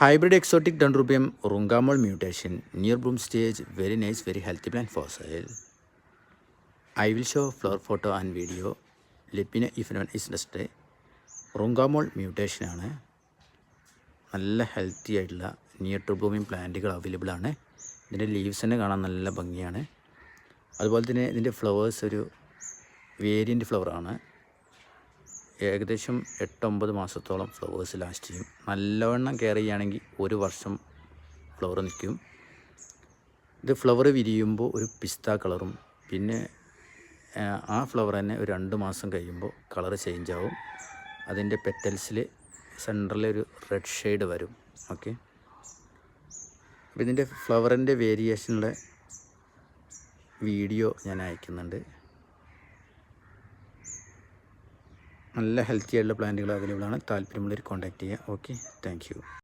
Hybrid exotic Dendrobium rungamol mutation, near bloom stage, very nice, very healthy plant fossil. I will show flower photo and video. Let me know if anyone is interested. rungamol mutation ആണ്. നല്ല healthy ആയിട്ടുള്ള near to blooming പ്ലാന്റുകൾ available ആണ്. ഇതിൻ്റെ leaves തന്നെ കാണാൻ നല്ല ഭംഗിയാണ്. അതുപോലെ തന്നെ ഇതിൻ്റെ ഫ്ലവേഴ്സ് ഒരു വേരിയൻ്റ് ഫ്ലവറാണ്. ഏകദേശം 8-9 മാസത്തോളം ഫ്ലവേഴ്സ് ലാസ്റ്റ് ചെയ്യും. നല്ലവണ്ണം കെയർ ചെയ്യുകയാണെങ്കിൽ 1 വർഷം ഫ്ലവർ നിൽക്കും. ഇത് ഫ്ലവർ വിരിയുമ്പോൾ ഒരു പിസ്ത കളറും പിന്നെ ആ ഫ്ലവർ തന്നെ ഒരു 2 മാസം കഴിയുമ്പോൾ കളർ ചേഞ്ച് ആവും. അതിൻ്റെ പെറ്റൽസിൽ സെൻറ്ററിൽ ഒരു റെഡ് ഷെയ്ഡ് വരും. ഓക്കെ, അപ്പോൾ ഇതിൻ്റെ ഫ്ലവറിൻ്റെ വേരിയേഷനുള്ള വീഡിയോ ഞാൻ അയക്കുന്നുണ്ട്. നല്ല ഹെൽത്തി ആയിട്ടുള്ള പ്ലാന്റുകൾ അവൈലബിൾ ആണ്. താല്പര്യമുള്ളവർ കോൺടാക്റ്റ് ചെയ്യുക. Okay, thank you.